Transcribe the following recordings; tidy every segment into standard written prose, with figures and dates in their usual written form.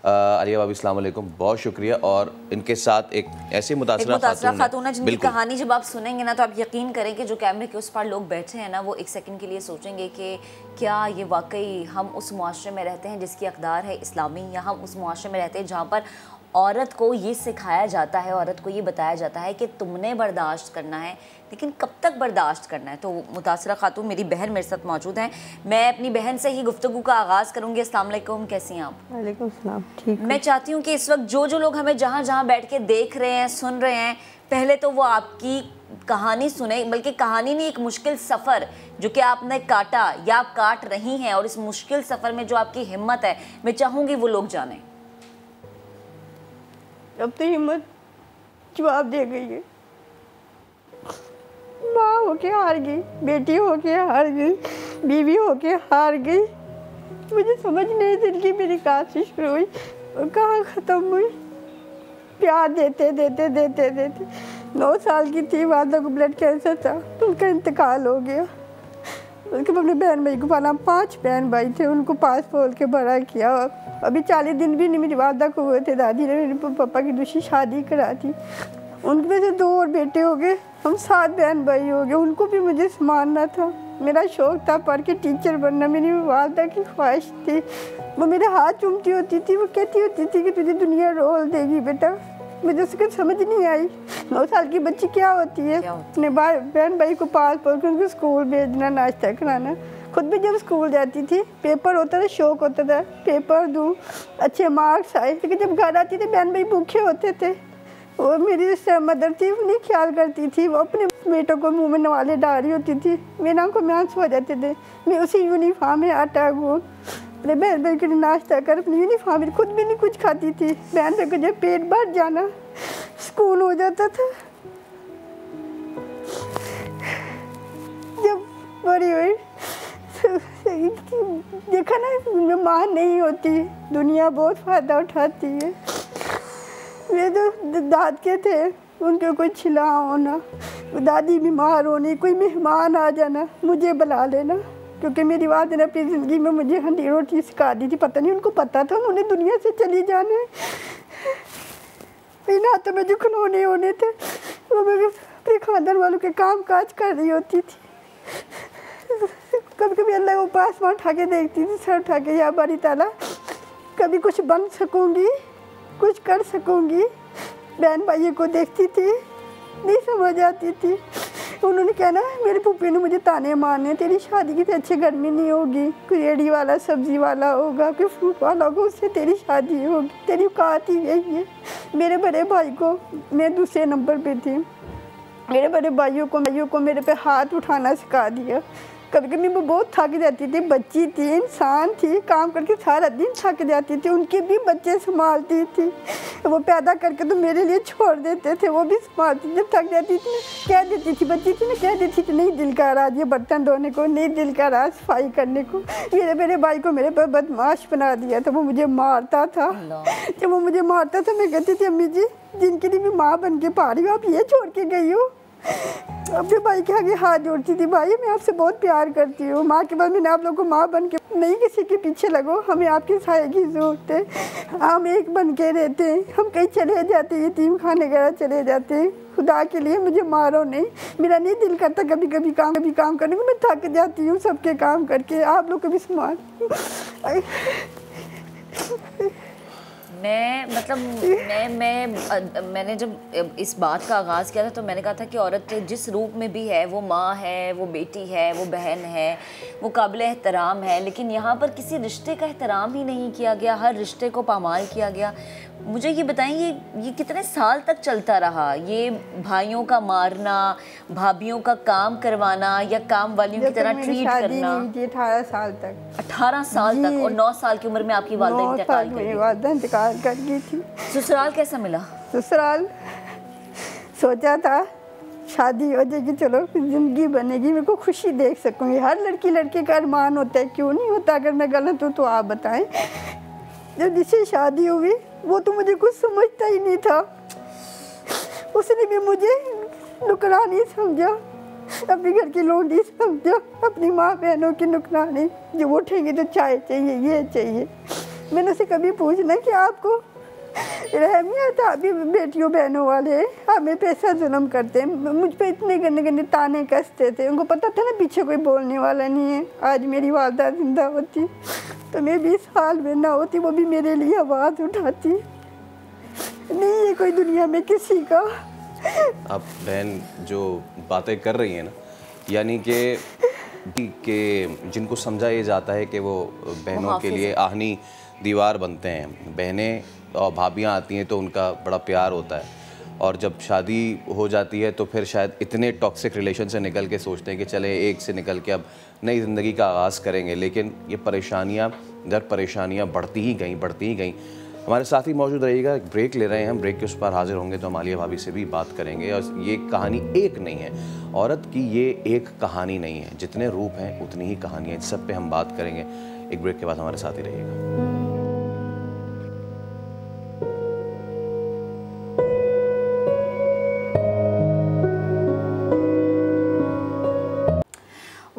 आलिया भाभी अस्सलाम वालेकुम, बहुत शुक्रिया। और इनके साथ एक ऐसी मुतासरा खातून है जिनकी कहानी जब आप सुनेंगे ना तो आप यकीन करें कि जो कैमरे के उस पार लोग बैठे हैं ना वो एक सेकंड के लिए सोचेंगे कि क्या ये वाकई हम उस मुआशरे में रहते हैं जिसकी अक़दार है इस्लामी, या हम उस मुआशरे में रहते हैं जहाँ पर औरत को ये सिखाया जाता है, औरत को ये बताया जाता है कि तुमने बर्दाश्त करना है, लेकिन कब तक बर्दाश्त करना है। तो मुतासरा खातून मेरी बहन मेरे साथ मौजूद हैं। मैं अपनी बहन से ही गुफ्तगू का आगाज़ करूँगी। अस्सलाम वालेकुम, कैसी हैं आप? वालेकुम सलाम, ठीक। मैं चाहती हूँ कि इस वक्त जो लोग हमें जहाँ जहाँ बैठ के देख रहे हैं, सुन रहे हैं, पहले तो वो आपकी कहानी सुने, बल्कि कहानी नहीं, एक मुश्किल सफ़र जो कि आपने काटा या आप काट रही हैं, और इस मुश्किल सफ़र में जो आपकी हिम्मत है मैं चाहूँगी वो लोग जानें। अब तो हिम्मत जवाब दे गई है। माँ होके हार गई, बेटी होके हार गई, बीवी होके हार गई। मुझे समझ नहीं जिंदगी मेरी कहाँ से शुरू हुई और कहाँ ख़त्म हुई। प्यार देते देते देते देते 9 साल की थी, वादा को ब्लड कैंसर था तो उनका इंतकाल हो गया। उसके अपने बहन भाई को पाला, 5 बहन भाई थे, उनको पास बोल के बड़ा किया। अभी 40 दिन भी नहीं मेरी वादा को हुए थे, दादी ने मेरे पापा की दूसरी शादी करा दी। उनके में से 2 और बेटे हो गए, हम 7 बहन भाई हो गए। उनको भी मुझे संभालना था। मेरा शौक़ था पढ़ के टीचर बनना, मेरी वालदा की ख्वाहिश थी। वो मेरे हाथ चूमती होती थी, वो कहती होती थी कि तुझे दुनिया रोल देगी बेटा। मुझे उसकी समझ नहीं आई 9 साल की बच्ची क्या होती है। अपने बहन भाई को पास पढ़ के उनको स्कूल भेजना, नाश्ता कराना। खुद भी जब स्कूल जाती थी, पेपर होता था, शौक होता था पेपर दूँ, अच्छे मार्क्स आए। लेकिन जब घर आती थी बहन भाई भूखे होते थे। वो मेरी मदर थी, उन्हें ख्याल करती थी। वो अपने बेटों को मुँह में नवाले डाल रही होती थी, मेरे आंखों में आंसू हो जाते थे। मैं उसी यूनिफॉर्म में आटा गूंद, अपने बहन भाई के लिए नाश्ता कर, अपनी यूनिफॉर्म में खुद भी नहीं कुछ खाती थी। बहन भाई को जब पेट भर जाना सुकून हो जाता था। जब बड़ी हुई देखा ना, माँ नहीं होती, दुनिया बहुत फ़ायदा उठाती है। मेरे तो दाद के थे, उनके कोई छिला होना, दादी बीमार होनी, कोई मेहमान आ जाना, मुझे बुला लेना। क्योंकि मेरी वाद ने अपनी ज़िंदगी में मुझे हंडी रोटी सिखा दी थी। पता नहीं उनको पता था उन्होंने दुनिया से चली जाना है। इन हाथों में जो खिलौने होने थे वो मैं अपने खानदान वालों के काम काज कर रही होती थी। कभी कभी अल्लाह को पास में उठा के देखती थी, सर उठा के, या बारी ताला कभी कुछ बन सकूँगी, कुछ कर सकूँगी। बहन भाइयों को देखती थी, नहीं समझ आती थी। उन्होंने कहना, मेरे पुप्पी ने मुझे ताने मारने, तेरी शादी किसी अच्छे घर में नहीं होगी, कोई रेडी वाला सब्जी वाला होगा, कोई फ्रूट वाला होगा, उससे तेरी शादी होगी, तेरी औकात ही यही है। मेरे बड़े भाई को, मैं दूसरे नंबर पे थी, मेरे बड़े भाइयों को मेरे पे हाथ उठाना सिखा दिया। कभी कभी मैं बहुत थक जाती थी, बच्ची थी, इंसान थी, काम करके सारा दिन थक जाती थी, उनके भी बच्चे संभालती थी। वो पैदा करके तो मेरे लिए छोड़ देते थे, वो भी संभालती। जब थक जाती थी कह देती थी, बच्ची थी ना, कह देती थी नहीं दिल का रहा ये बर्तन धोने को, नहीं दिल का रहा सफाई करने को। मेरे भाई को मेरे पर बदमाश बना दिया था, वो मुझे मारता था। जब वो मुझे मारता था मैं कहती थी, अम्मी जी जिनके लिए भी माँ बन के पा रही हो, आप ये छोड़ के गई हो। अपने भाई के आगे हाथ जोड़ती थी, भाई मैं आपसे बहुत प्यार करती हूँ, माँ के बाद मैंने आप लोगों को माँ बन के, नहीं किसी के पीछे लगो, हमें आपके साए की ज़रूरत है, हम एक बन के रहते हैं। हम कहीं चले जाते हैं, यतीम खाने वगैरह चले जाते हैं, खुदा के लिए मुझे मारो नहीं, मेरा नहीं दिल करता कभी कभी काम करने को, मैं थक जाती हूँ सबके काम करके, आप लोग को भी संभाल। मैंने जब इस बात का आगाज़ किया था तो मैंने कहा था कि औरत जिस रूप में भी है, वो माँ है, वो बेटी है, वो बहन है, वो काबिल एहतराम है, लेकिन यहाँ पर किसी रिश्ते का एहतराम ही नहीं किया गया, हर रिश्ते को पामाल किया गया। मुझे ये बताएं, ये कितने साल तक चलता रहा, ये भाइयों का मारना, भाभियों का काम करवाना या काम वालियों की तरह ट्रीट करना? 18 साल तक। 18 साल तक। और 9 साल की उम्र में आपकी वालिदा इंतकाल कर गई थी। ससुराल कैसा मिला? ससुराल सोचा था शादी हो जाएगी, चलो ज़िंदगी बनेगी, मेरे को खुशी देख सकूँगी। हर लड़के का अरमान होता है, क्यों नहीं होता? अगर मैं गलत हूँ तो आप बताएं। जब जिससे शादी हुई वो तो मुझे कुछ समझता ही नहीं था, उसने भी मुझे नुकरानी समझा, अपने घर की लोंडी समझा, अपनी माँ बहनों की नुकरानी। जब उठेंगे तो चाय चाहिए, ये चाहिए। मैंने उसे कभी पूछना कि आपको रहमिया था, अभी बेटियों बहनों वाले हमें पैसा जुल्म करते हैं, मुझ पे इतने गंदे गंदे ताने कसते थे। उनको पता था ना पीछे कोई बोलने वाला नहीं है। आज मेरी वालदा जिंदा होती तो मैं 20 साल में ना होती, वो भी मेरे लिए आवाज़ उठाती। नहीं है कोई दुनिया में किसी का। अब बहन जो बातें कर रही हैं ना, यानी कि जिनको समझा ये जाता है कि वो बहनों के लिए आहनी दीवार बनते हैं, बहनें और भाभियाँ आती हैं तो उनका बड़ा प्यार होता है, और जब शादी हो जाती है तो फिर शायद इतने टॉक्सिक रिलेशन से निकल के सोचते हैं कि चले एक से निकल के अब नई ज़िंदगी का आगाज़ करेंगे। लेकिन ये परेशानियाँ दर परेशानियाँ बढ़ती ही गई। हमारे साथ ही मौजूद रहिएगा, एक ब्रेक ले रहे हैं हम, ब्रेक के उस पार हाजिर होंगे तो हम आलिया भाभी से भी बात करेंगे। और ये कहानी एक नहीं है, औरत की ये एक कहानी नहीं है, जितने रूप हैं उतनी ही कहानियाँ, इस सब पे हम बात करेंगे। एक ब्रेक के बाद हमारे साथ ही रहिएगा।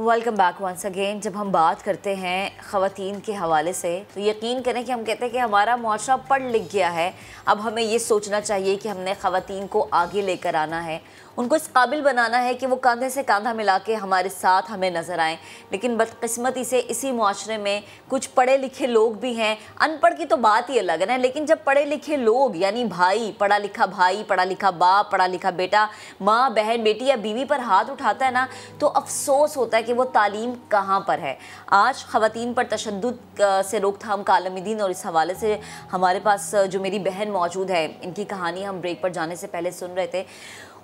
Welcome back once again. जब हम बात करते हैं ख़वातीन के हवाले से तो यकीन करें कि हम कहते हैं कि हमारा मुआशरा पढ़ लिख गया है। अब हमें ये सोचना चाहिए कि हमने ख़वातीन को आगे लेकर आना है, उनको इस काबिल बनाना है कि वो कंधे से कंधा मिला के हमारे साथ हमें नज़र आएँ। लेकिन बदकिस्मती से इसी मुआशरे में कुछ पढ़े लिखे लोग भी हैं, अनपढ़ की तो बात ही अलग है ना, लेकिन जब पढ़े लिखे लोग यानी भाई, पढ़ा लिखा बाप, पढ़ा लिखा बेटा, माँ बहन बेटी या बीवी पर हाथ उठाता है ना, तो अफसोस होता है कि वो तालीम कहाँ पर है। आज ख़वातीन पर तशद्दुद से रोकथाम का आलमी दिन, और इस हवाले से हमारे पास जो मेरी बहन मौजूद है, इनकी कहानी हम ब्रेक पर जाने से पहले सुन रहे थे,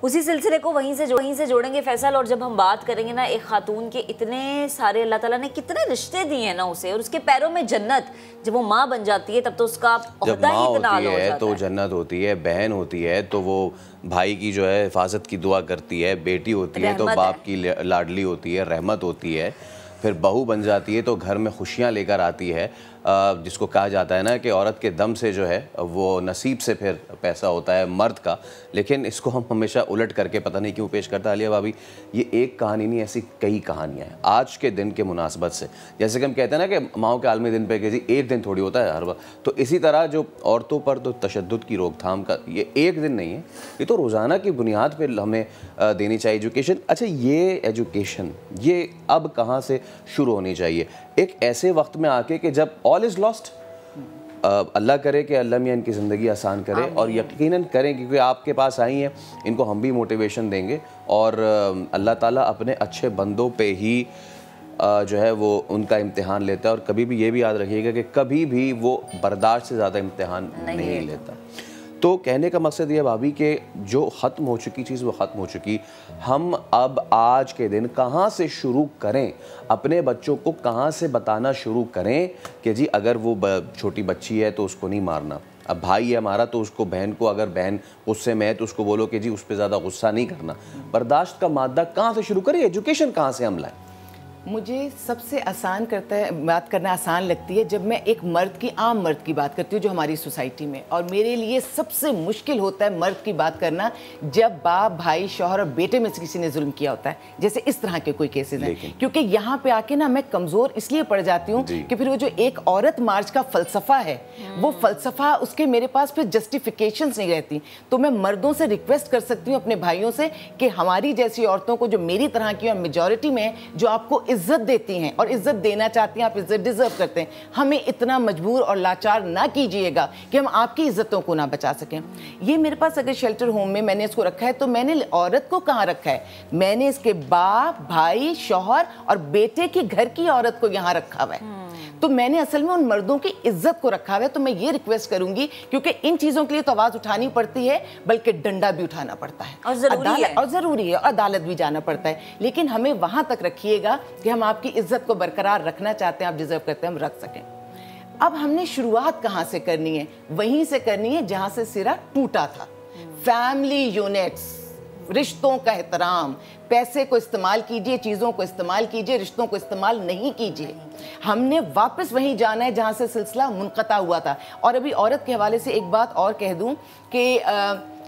उसी सिलसिले को वहीं से जोड़ेंगे फैसल। और जब हम बात करेंगे ना एक खातून के इतने सारे अल्लाह ताला ने कितने रिश्ते दिए हैं ना उसे, और उसके पैरों में जन्नत, जब वो माँ बन जाती है तब तो उसका जब माँ होती है तो जन्नत होती है, बहन होती है तो वो भाई की जो है हिफाजत की दुआ करती है, बेटी होती है तो बाप की लाडली होती है, रहमत होती है, फिर बहू बन जाती है तो घर में खुशियाँ लेकर आती है। जिसको कहा जाता है ना कि औरत के दम से जो है वो नसीब से फिर पैसा होता है मर्द का। लेकिन इसको हम हमेशा उलट करके पता नहीं क्यों पेश करता है आलिया भाभी। ये एक कहानी नहीं, ऐसी कई कहानियाँ हैं आज के दिन के मुनासबत से। जैसे कि हम कहते हैं ना कि माओ के आलमी दिन पे किसी एक दिन थोड़ी होता है हर बार, तो इसी तरह जो औरतों पर तो तशद्दुद की रोकथाम का ये एक दिन नहीं है, ये तो रोज़ाना की बुनियाद पर हमें देनी चाहिए एजुकेशन। अच्छा, ये एजुकेशन ये अब कहाँ से शुरू होनी चाहिए? एक ऐसे वक्त में आके कि जब ऑल इज़ लॉस्ट। अल्लाह करे कि अल्लाह मियाँ इनकी ज़िंदगी आसान करे, और यकीनन करें क्योंकि आपके पास आई हैं, इनको हम भी मोटिवेशन देंगे, और अल्लाह ताला अपने अच्छे बंदों पे ही जो है वो उनका इम्तिहान लेता है। और कभी भी ये भी याद रखिएगा कि कभी भी वो बर्दाश्त से ज़्यादा इम्तिहान नहीं लेता। तो कहने का मकसद ये भाभी कि जो ख़त्म हो चुकी चीज़ वो ख़त्म हो चुकी, हम अब आज के दिन कहाँ से शुरू करें, अपने बच्चों को कहाँ से बताना शुरू करें कि जी अगर वो छोटी बच्ची है तो उसको नहीं मारना, अब भाई है हमारा तो उसको, बहन को अगर बहन गुस्से में है तो उसको बोलो कि जी उस पर ज़्यादा गुस्सा नहीं करना। बर्दाश्त का मादा कहाँ से शुरू करें, एजुकेशन कहाँ से हम लाएं? मुझे सबसे आसान बात करना आसान लगती है जब मैं एक मर्द की, आम मर्द की बात करती हूँ जो हमारी सोसाइटी में, और मेरे लिए सबसे मुश्किल होता है मर्द की बात करना जब बाप, भाई, शौहर और बेटे में से किसी ने जुल्म किया होता है, जैसे इस तरह के कोई केसेस हैं। क्योंकि यहाँ पे आके ना मैं कमज़ोर इसलिए पड़ जाती हूँ कि फिर वो जो एक औरत मार्च का फ़लसफ़ा है, वो फ़लसफ़ा उसके मेरे पास फिर जस्टिफिकेशंस नहीं रहती। तो मैं मर्दों से रिक्वेस्ट कर सकती हूँ, अपने भाइयों से, कि हमारी जैसी औरतों को जो मेरी तरह की और मेजॉरिटी में जो आपको इज्जत देती हैं और इज्जत देना चाहती हैं, आप इज्जत डिजर्व करते हैं, हमें इतना मजबूर और लाचार ना कीजिएगा कि हम आपकी इज्जतों को ना बचा सकें। ये मेरे पास अगर शेल्टर होम में मैंने इसको रखा है तो मैंने औरत को कहाँ रखा है? मैंने इसके बाप, भाई, शौहर और बेटे की घर की औरत को यहाँ रखा हुआ है। तो मैंने असल में उन मर्दों की इज्जत को रखा हुआ है। तो मैं ये रिक्वेस्ट करूंगी, क्योंकि इन चीज़ों के लिए तो आवाज़ उठानी पड़ती है, बल्कि डंडा भी उठाना पड़ता है, और ज़रूरी है, और अदालत भी जाना पड़ता है। लेकिन हमें वहाँ तक रखिएगा कि हम आपकी इज्जत को बरकरार रखना चाहते हैं, आप डिज़र्व करते हैं, हम रख सकें। अब हमने शुरुआत कहाँ से करनी है? वहीं से करनी है जहाँ से सिरा टूटा था। फैमिली यूनिट्स, रिश्तों का एहतराम, पैसे को इस्तेमाल कीजिए, चीज़ों को इस्तेमाल कीजिए, रिश्तों को इस्तेमाल नहीं कीजिए। हमने वापस वहीं जाना है जहाँ से सिलसिला मुनक़ता हुआ था। और अभी औरत के हवाले से एक बात और कह दूँ कि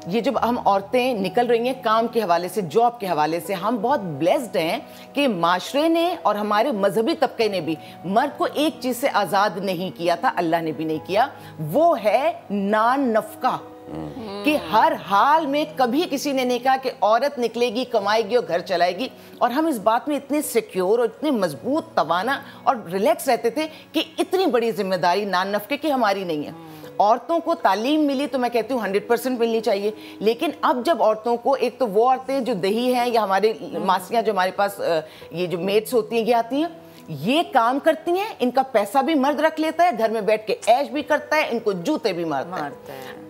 ये जब हम औरतें निकल रही हैं काम के हवाले से, जॉब के हवाले से, हम बहुत ब्लेस्ड हैं कि माशरे ने और हमारे मजहबी तबके ने भी मर्द को एक चीज़ से आज़ाद नहीं किया था, अल्लाह ने भी नहीं किया, वो है नान नफका। कि हर हाल में कभी किसी ने नहीं कहा कि औरत निकलेगी, कमाएगी और घर चलाएगी। और हम इस बात में इतने सिक्योर और इतने मजबूत, तवाना और रिलैक्स रहते थे कि इतनी बड़ी जिम्मेदारी नान नफके की हमारी नहीं है। औरतों को तालीम मिली तो मैं कहती हूँ 100% मिलनी चाहिए, लेकिन अब जब औरतों को, एक तो वो औरतें जो दही हैं या हमारे मासियाँ जो हमारे पास ये जो मेड्स होती हैं ये आती हैं, ये काम करती हैं, इनका पैसा भी मर्द रख लेता है, घर में बैठ के ऐश भी करता है, इनको जूते भी मारता है।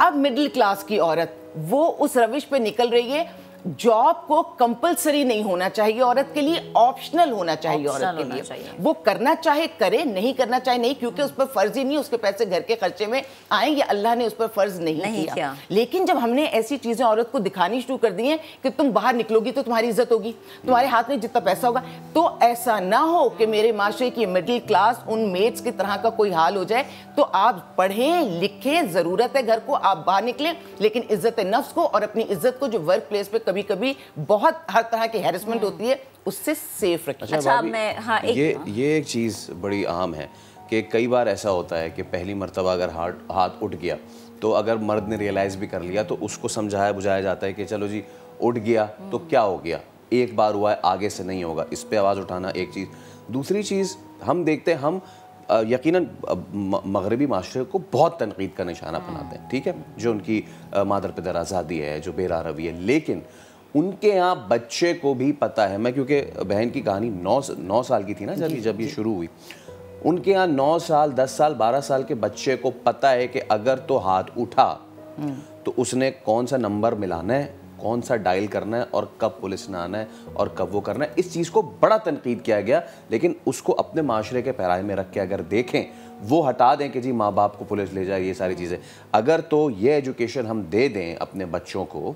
अब मिडिल क्लास की औरत वो उस रविश पे निकल रही है, जॉब को कंपलसरी नहीं होना चाहिए औरत के लिए, ऑप्शनल होना चाहिए औरत के लिए। वो करना चाहे करे, नहीं करना चाहे नहीं, क्योंकि उस पर फर्ज ही नहीं, उसके पैसे घर के खर्चे में आएंगे, अल्लाह ने उस पर फर्ज नहीं किया। लेकिन जब हमने ऐसी चीजें औरत को दिखानी शुरू कर दी हैं कि तुम बाहर निकलोगी तो तुम्हारी इज्जत होगी, तुम्हारे हाथ में जितना पैसा होगा, तो ऐसा ना हो कि मेरे माशरे की मिडिल क्लास उन मेड्स की तरह का कोई हाल हो जाए। तो आप पढ़ें लिखें, जरूरत है घर को, आप बाहर निकलें, लेकिन इज्जत नफ्स को और अपनी इज्जत को, जो वर्क प्लेस पे कभी कभी बहुत हर तरह की हैरेसमेंट होती है, उससे सेफ रखिए। अच्छा, मैं हाँ, ये एक चीज़ बड़ी अहम है कि कई बार ऐसा होता है कि पहली मर्तबा अगर हाथ उठ गया तो अगर मर्द ने रियलाइज़ भी कर लिया तो उसको समझाया बुझाया जाता है कि चलो जी उठ गया तो क्या हो गया, एक बार हुआ है, आगे से नहीं होगा। इस पे आवाज़ उठाना एक चीज़। दूसरी चीज़ हम देखते हैं, हम यकीनन मगरबी माशरे को बहुत तनकीद का निशाना बनाते हैं, ठीक है, जो उनकी मादर पिदर आज़ादी है, जो बेरा रवि है, लेकिन उनके यहाँ बच्चे को भी पता है। मैं क्योंकि बहन की कहानी 9 साल की थी ना जब ये शुरू हुई, उनके यहाँ 9 साल 10 साल 12 साल के बच्चे को पता है कि अगर तो हाथ उठा तो उसने कौन सा नंबर मिलाना है, कौन सा डायल करना है और कब पुलिस ने आना है और कब वो करना है। इस चीज़ को बड़ा तनकीद किया गया, लेकिन उसको अपने माशरे के पैराए में रख के अगर देखें, वो हटा दें कि जी माँ बाप को पुलिस ले जाए, ये सारी चीज़ें, अगर तो ये एजुकेशन हम दे दें अपने बच्चों को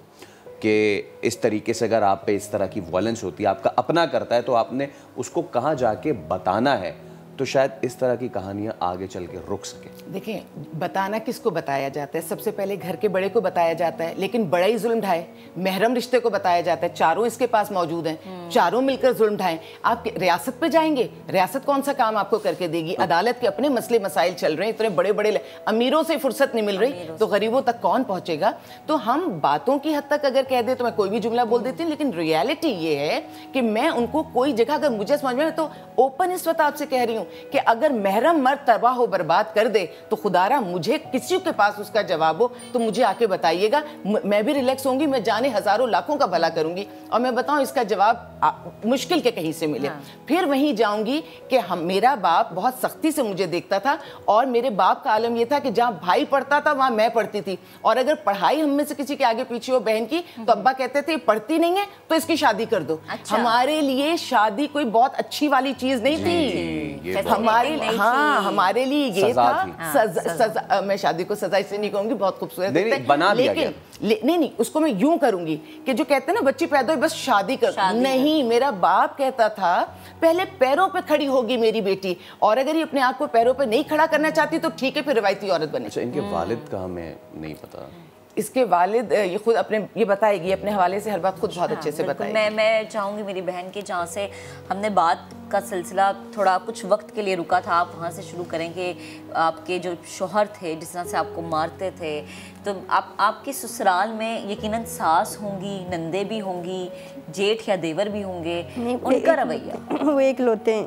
कि इस तरीके से अगर आप पे इस तरह की वायलेंस होती है, आपका अपना करता है, तो आपने उसको कहाँ जाके बताना है, तो शायद इस तरह की कहानियाँ आगे चल के रुक सके। देखिए, बताना किसको बताया जाता है? सबसे पहले घर के बड़े को बताया जाता है, लेकिन बड़ा ही जुल्म ढाए। महरम रिश्ते को बताया जाता है, चारों इसके पास मौजूद हैं, चारों मिलकर जुल्म ढाएं। आप रियासत पे जाएंगे, रियासत कौन सा काम आपको करके देगी? अदालत के अपने मसले मसाइल चल रहे हैं, इतने बड़े बड़े अमीरों से फुर्सत नहीं मिल रही, तो गरीबों तक कौन पहुंचेगा? तो हम बातों की हद तक अगर कह दे तो मैं कोई भी जुमला बोल देती हूँ, लेकिन रियलिटी ये है कि मैं उनको कोई जगह अगर मुझे समझ में, तो ओपन इस वक्त आपसे कह रही हूँ कि अगर महरम मर्द तबाह हो बर्बाद कर दे तो खुदारा मुझे किसी के पास उसका जवाब हो तो मुझे आके बताइएगा, मैं भी रिलैक्स होंगी, मैं जाने हजारों लाखों का भला करूंगी और मैं बताऊं इसका जवाब मुश्किल के कहीं से मिले। फिर वहीं जाऊंगी कि मेरा बाप बहुत सख्ती से मुझे देखता था और मेरे बाप का आलम यह था कि जहां भाई पढ़ता था वहां मैं पढ़ती थी, और अगर पढ़ाई हम में से किसी के आगे पीछे हो बहन की तो अब्बा कहते थे पढ़ती नहीं है तो इसकी शादी कर दो। हमारे लिए शादी कोई बहुत अच्छी वाली चीज नहीं थी, हमारे लिए ये था सजा। मैं शादी को सजा इससे नहीं कहूंगी, बहुत खूबसूरत बना दिया गया। नहीं, उसको मैं यूं करूंगी कि जो कहते हैं ना बच्ची पैदा हुई बस शादी कर, नहीं, मेरा बाप कहता था पहले पैरों पे खड़ी होगी मेरी बेटी, और अगर ये अपने आप को पैरों पे नहीं खड़ा करना चाहती तो ठीक है, फिर रवायती औरत बने। अच्छा, इनके वालिद का हमें नहीं पता। इसके वालिद ये खुद अपने ये बताएगी, अपने हवाले से हर बात खुद बहुत अच्छे से बताएगी। मैं चाहूँगी मेरी बहन के जहाँ से हमने बात का सिलसिला थोड़ा कुछ वक्त के लिए रुका था, आप वहाँ से शुरू करेंगे। आपके जो शौहर थे जिस तरह से आपको मारते थे, तो आपके ससुराल में यकीनन सास होंगी, नंदे भी होंगी, जेठ या देवर भी होंगे, उनका रवैया? वो इकलौते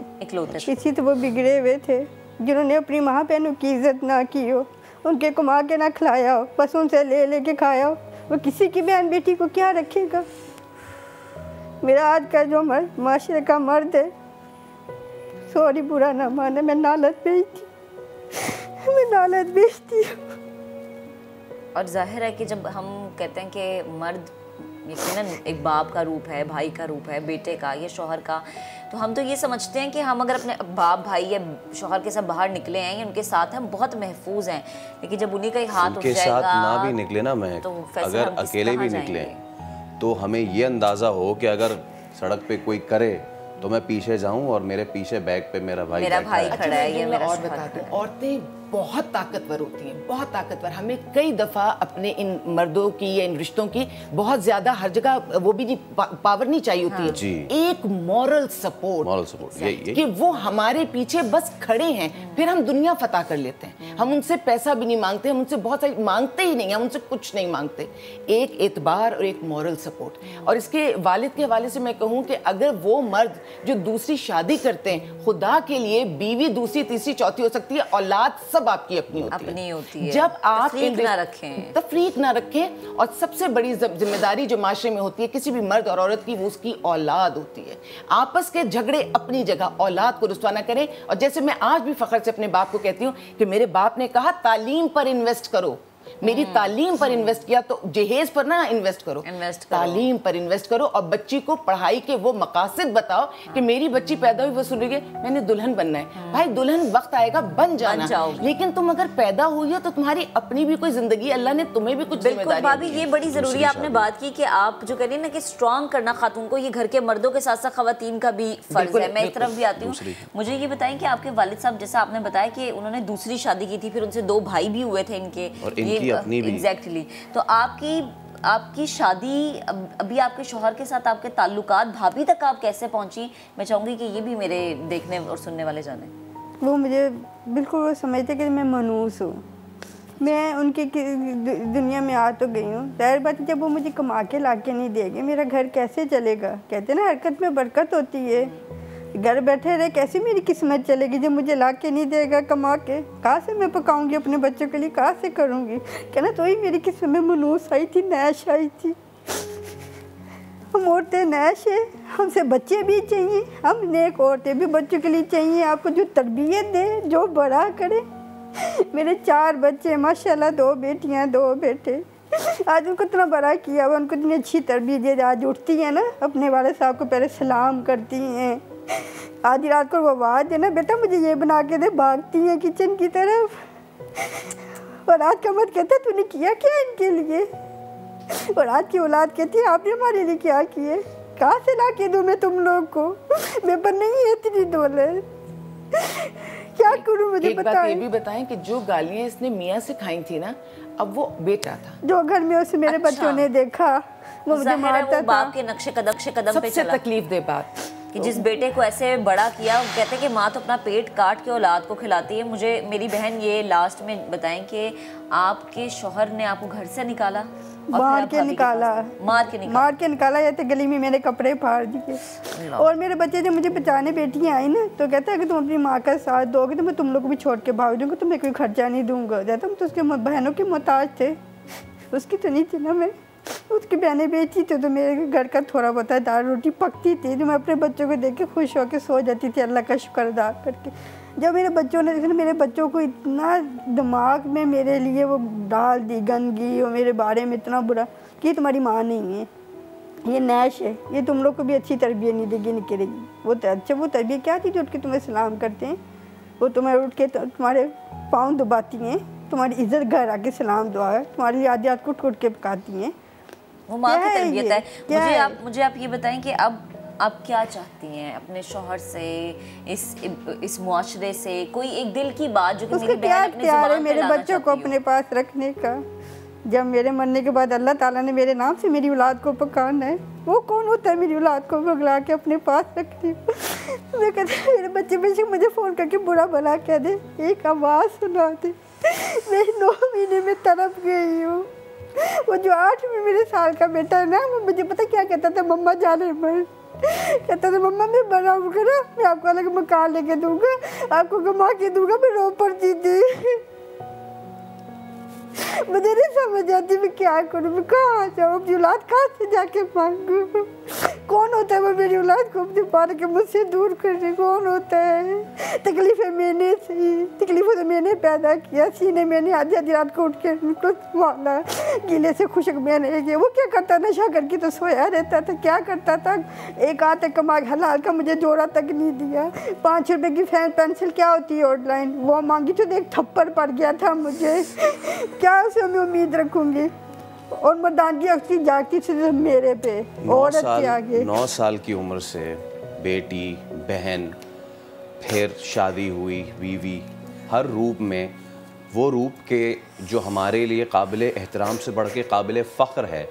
किसी तो वो बिगड़े हुए थे जिन्होंने अपनी माँ बहनों की इज्जत ना की हो, उनके कमा के ना खिलाया हो, बस उनसे ले के खाया हो। वो किसी की बहन बेटी को क्या रखेगा? मेरा आज का जो मर्द माशरे का मर्द है, सॉरी बुरा ना माने, मैं नालत बेचती हूँ। और जाहिर है कि जब हम कहते हैं कि मर्द यकीनन एक बाप का रूप है, भाई का रूप है, बेटे का या शौहर का, तो हम तो ये समझते हैं कि हम अगर अपने बाप भाई या शौहर के साथ बाहर निकले हैं या उनके साथ हम बहुत महफूज हैं, लेकिन जब उन्हीं का ही हाथ उठ जाएगा, साथ ना भी निकले ना, मैं तो अगर अकेले भी निकले तो हमें ये अंदाज़ा हो कि अगर सड़क पे कोई करे तो मैं पीछे जाऊं और मेरे पीछे बैग पे मेरा भाई खड़ा है। ये और बताते हैं, औरतें बहुत ताकतवर होती हैं, बहुत ताकतवर। हमें कई दफ़ा अपने इन मर्दों की या इन रिश्तों की बहुत ज़्यादा हर जगह वो भी नहीं पावर नहीं चाहिए होती है। जी। एक मॉरल सपोर्ट ये कि वो हमारे पीछे बस खड़े हैं, फिर हम दुनिया फतह कर लेते हैं। हम उनसे पैसा भी नहीं मांगते, हम उनसे बहुत सारी मांगते ही नहीं, हम उनसे कुछ नहीं मांगते। एक एतबार और एक मॉरल सपोर्ट। और इसके वालिद के हवाले से मैं कहूँ कि अगर वो मर्द जो दूसरी शादी करते हैं, खुदा के लिए बीवी दूसरी तीसरी चौथी हो सकती है, औलाद सब आपकी अपनी होती है। जब आप तफरीक ना रखें, और सबसे बड़ी जिम्मेदारी जो माशरे में होती है किसी भी मर्द और औरत की, वो उसकी औलाद होती है। आपस के झगड़े अपनी जगह, औलाद को रुस्वा ना करें। और जैसे मैं आज भी फख्र से अपने बाप को कहती हूँ कि मेरे बाप ने कहा तालीम पर इन्वेस्ट करो, मेरी तालीम पर इन्वेस्ट किया, तो जहेज पर ना इन्वेस्ट करो, तालीम पर इन्वेस्ट करो। और बच्ची को पढ़ाई के वो मकासद बताओ कि मेरी बच्ची पैदा हुई, वो सुन रही है मैंने दुल्हन बनना है। भाई दुल्हन वक्त आएगा बन जाना, लेकिन तुम अगर पैदा हुई हो तो तुम्हारी अपनी भी कोई जिंदगी, अल्लाह ने तुम्हें भी कुछ जिम्मेदारी। भाभी ये बड़ी जरूरी है, आपने बात की कि आप जो कह रही है ना कि स्ट्रॉन्ग करना खातून को, ये घर के मर्दों के साथ साथ खवातीन का भी फर्ज है। मैं इस तरफ भी आती हूँ। मुझे ये बताएं कि आपके वालिद साहब, जैसा आपने बताया कि उन्होंने दूसरी शादी की थी, फिर उनसे 2 भाई भी हुए थे इनके, एग्जैक्टली। तो आपकी शादी, अभी आपके शौहर के साथ आपके ताल्लुकात, भाभी तक आप कैसे पहुंची? मैं चाहूँगी कि ये भी मेरे देखने और सुनने वाले जाने। वो मुझे बिल्कुल वो समझते कि मैं मनूस हूँ, मैं उनकी दुनिया में आ तो गई हूँ। जाहिर बात जब वो मुझे कमा के ला के नहीं देंगे, मेरा घर कैसे चलेगा? कहते ना हरकत में बरकत होती है। घर बैठे रहे कैसे मेरी किस्मत चलेगी जब मुझे ला के नहीं देगा कमा के? कहाँ से मैं पकाऊंगी अपने बच्चों के लिए, कहाँ से करूँगी? कहना तो ही मेरी किस्मत में मनूस आई थी, नैश आई थी। हम औरतें नैश है, हमसे बच्चे भी चाहिए, हम नेक औरतें भी बच्चों के लिए चाहिए, आपको जो तरबियत दे, जो बड़ा करे। मेरे 4 बच्चे माशाल्लाह, 2 बेटियाँ 2 बेटे। आज उनको इतना बड़ा किया हुआ, उनको इतनी अच्छी तरबियत दी। आज उठती हैं ना, अपने वाले साहब को पहले सलाम करती हैं। आधी रात को वो आवाज़ देना, बेटा मुझे ये बना के दे, भागती हैं किचन की तरफ। और आज का मत कहता तूने किया क्या इनके लिए? और आज की औलाद कहती है आपने हमारे लिए क्या किए? कहाँ से ला के दूँ मैं तुम लोग को? मेरे पर नहीं है इतनी दौलत, क्या करूँ मुझे बताएं। एक बात ये भी बताएं कि जो गालियाँ इसने मियाँ से खाई थी ना, अब वो बेटा था जो घर में उसे मेरे बच्चों ने देखा, वो मुझे मारता था। बाप के नक्शे कदम पे चला। तकलीफ दे बात कि जिस बेटे को ऐसे बड़ा किया, कहते हैं कि माँ तो अपना पेट काट के औलाद को खिलाती है। मुझे मेरी बहन ये लास्ट में बताएं कि आपके शौहर ने आपको घर से निकाला, मार के निकाला या तो गली में मेरे कपड़े फाड़ दिए। और मेरे बच्चे जब मुझे बचाने बेटियाँ आई ना, तो कहता है कि तुम अपनी माँ का साथ दोगे तो मैं तुम लोग को भी छोड़ के भाग दूँगा, तुम्हें कोई खर्चा नहीं दूँगा। कहता हम तो उसके बहनों के मोहताज थे, उसकी तो नहीं थी ना मैं। उसकी बहनें बेची थी तो मेरे घर का थोड़ा बहुत दाल रोटी पकती थी, जो मैं अपने बच्चों को देख के खुश होकर सो जाती थी, अल्लाह का शुक्र अदा करके। जब मेरे बच्चों ने देखा, मेरे बच्चों को इतना दिमाग में मेरे लिए वो डाल दी गंदगी और मेरे बारे में इतना बुरा कि तुम्हारी माँ नहीं है, ये नैश है, ये तुम लोग को भी अच्छी तरबियत नहीं देगी, नहीं करेगी। वो अच्छा वो तरबियत क्या थी जो उठ के तुम्हें सलाम करते हैं, वो तुम्हें उठ के तुम्हारे पाँव दबाती हैं, तुम्हारी इज्जत घर आके सलाम दुआ है, तुम्हारे लिए आधी रात को उठ के पकाती हैं। वो माँ की तरबियत है। मुझे आप ये बताएं कि अब आप क्या चाहती हैं अपने शौहर से, इस मुआशरे से? कोई एक दिल की बात जो कि मेरी बहन अपनी ज़ुबान पे मेरे बच्चों को अपने पास रखने का। जब मेरे मरने के बाद अल्लाह ताला ने मेरे नाम से मेरी औलाद को पकाना है, वो कौन होता है मेरी औलाद को पकड़ा के अपने पास रखने? मैं कहती मेरे बच्चे बच्चे मुझे फ़ोन करके बुरा भला कह दे, एक आवाज़ सुना दे। मैं 9 महीने में तड़प गई हूँ। वो जो 8वें मेरे साल का बेटा है ना, वो मुझे पता क्या कहता था, मम्मा जाने पर कहता था मम्मा मैं बड़ा होकर ना मैं आपको अलग मकान लेके दूंगा, आपको कमा के दूंगा। मैं रो पड़ती थी, मुझे नहीं समझ आती मैं क्या करूँ, मैं कहाँ जाऊँ, अपनी औलाद कहाँ से जाके मांगूँ? कौन होता है वो मेरी औलाद को अपने पाल के मुझसे दूर करने? कौन होता है? तकलीफ़ें मैंने सी, तकलीफ़ों से मैंने पैदा किया, सीने मैंने आधी आधी रात को उठ के उनको माला, गीले से खुशक मैंने किया। वो क्या करता, नशा करके तो सोया रहता था, क्या करता था? एक आध कमा हलाल का मुझे जोड़ा तक नहीं दिया। 5 रुपये की पेंसिल क्या होती है ऑनलाइन, वो मांगी तो एक थप्पड़ पड़ गया था मुझे। क्या उसे मैं उम्मीद रखूँगी? और मर्दानगी अक्सर जाती सिर्फ मेरे पे, औरत के आगे। 9 साल की उम्र से बेटी, बहन, फिर शादी हुई, बीवी, हर रूप में वो रूप के जो हमारे लिए काबिल एहतराम से बढ़ के काबिल फ़ख्र है,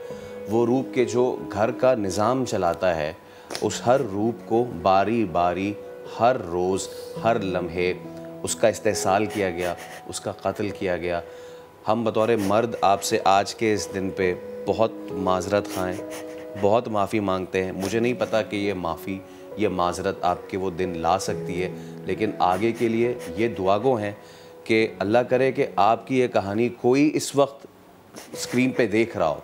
वो रूप के जो घर का निज़ाम चलाता है, उस हर रूप को बारी बारी हर रोज़ हर लम्हे उसका इस्तेहसाल किया गया, उसका कत्ल किया गया। हम बतौर मर्द आपसे आज के इस दिन पे बहुत माज़रत खाएँ, बहुत माफ़ी मांगते हैं। मुझे नहीं पता कि ये माफ़ी, ये माज़रत आपके वो दिन ला सकती है, लेकिन आगे के लिए ये दुआगो हैं कि अल्लाह करे कि आपकी ये कहानी कोई इस वक्त स्क्रीन पे देख रहा हो,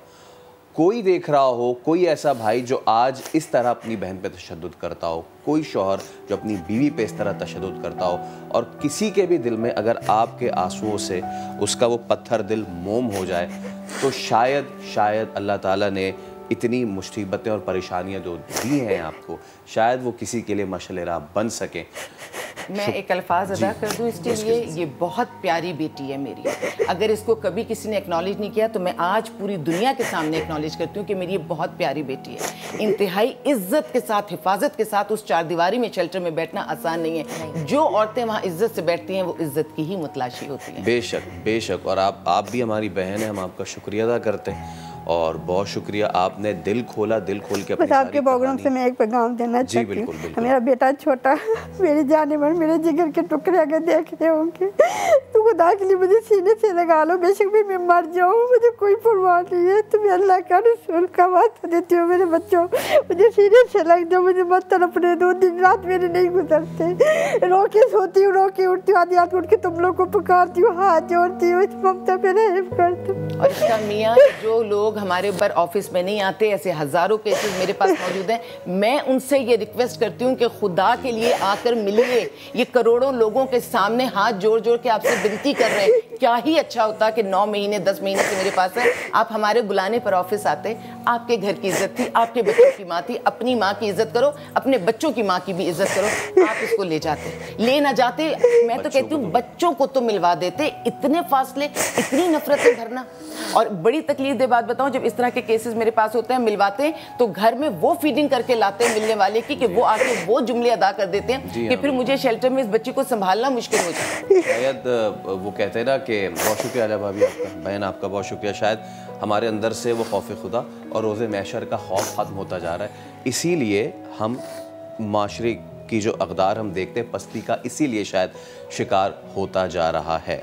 कोई देख रहा हो, कोई ऐसा भाई जो आज इस तरह अपनी बहन पे तशद्दुद करता हो, कोई शौहर जो अपनी बीवी पे इस तरह तशद्दुद करता हो, और किसी के भी दिल में अगर आपके आंसुओं से उसका वो पत्थर दिल मोम हो जाए, तो शायद अल्लाह ताला ने इतनी मुसीबतें और परेशानियां जो दी हैं आपको, शायद वो किसी के लिए मशअल राह बन सकें। मैं एक अल्फाज अदा कर दूँ इसके लिए, ये बहुत प्यारी बेटी है मेरी। अगर इसको कभी किसी ने एक्नॉलेज नहीं किया तो मैं आज पूरी दुनिया के सामने एक्नॉलेज करती हूँ कि मेरी ये बहुत प्यारी बेटी है। इंतहाई इज्जत के साथ, हिफाजत के साथ उस चारदीवारी में, शेल्टर में बैठना आसान नहीं है। जो औरतें वहाँ इज्जत से बैठती हैं वो इज्जत की ही मुतलाशी होती हैं। बेशक। और आप भी हमारी बहन है, हम आपका शुक्रिया अदा करते हैं और बहुत शुक्रिया, आपने दिल खोल के अपनी आपके प्रोग्राम से मैं एक पैगाम देना चाहती हूँ। मेरा बेटा छोटा, मेरी जाने मन, मेरे जिगर के टुकड़े अगर देख रहे होंगे तो खुदा के लिए मुझे सीने से लगा लो, बेशक भी मैं मर जाऊँ, मुझे कोई परवाह नहीं है। तुम्हें अल्लाह का रसूल का वास्ता देती हूँ मेरे बच्चों, मुझे सीने से लग जाओ, मुझे मत तड़पने दो। दिन रात मेरे नहीं गुजरते, रो के सोती हूँ, रो के उठती हूँ, आधी रात उठ के तुम लोग को पुकारती हूँ, हाथ जोड़ती हूँ, ममता पे रहम करती हूँ। और इसका मियाँ, जो लोग हमारे ऊपर ऑफिस में नहीं आते, ऐसे हज़ारों केसेस मेरे पास मौजूद हैं, मैं उनसे ये रिक्वेस्ट करती हूँ कि खुदा के लिए आकर मिलिए। ये करोड़ों लोगों के सामने हाथ जोड़ जोड़ के आपसे विनती कर रहे हैं। क्या ही अच्छा होता कि 9 महीने 10 महीने से मेरे पास है, आप हमारे बुलाने पर ऑफिस आते। आपके घर की इज्जत थी, आपके बच्चों की माँ थी, अपनी माँ की इज्जत करो, अपने बच्चों की माँ की भी इज्जत करो। आप इसको ले जाते, ले ना जाते, मैं तो कहती हूँ बच्चों को तो मिलवा देते। इतने फासले, इतनी नफरतें भरना। और बड़ी तकलीफ दे बात बताऊं, जब इस तरह के केसेस मेरे पास होते हैं, मिलवाते हैं तो घर में वो फीडिंग करके लाते हैं मिलने वाले की कि वो आके वो जुमले अदा कर देते हैं कि फिर मुझे शेल्टर में इस बच्ची को संभालना मुश्किल हो जाए। शायद वो कहते हैं ना कि बहुत शुक्रिया आलिया भाभी, आपका, बहन आपका बहुत शुक्रिया। शायद हमारे अंदर से वो खौफ खुदा और रोज़े महशर का खौफ ख़त्म होता जा रहा है। इसीलिए हम माशरे की जो अक़दार हम देखते हैं पस्ती का, इसीलिए शायद शिकार होता जा रहा है।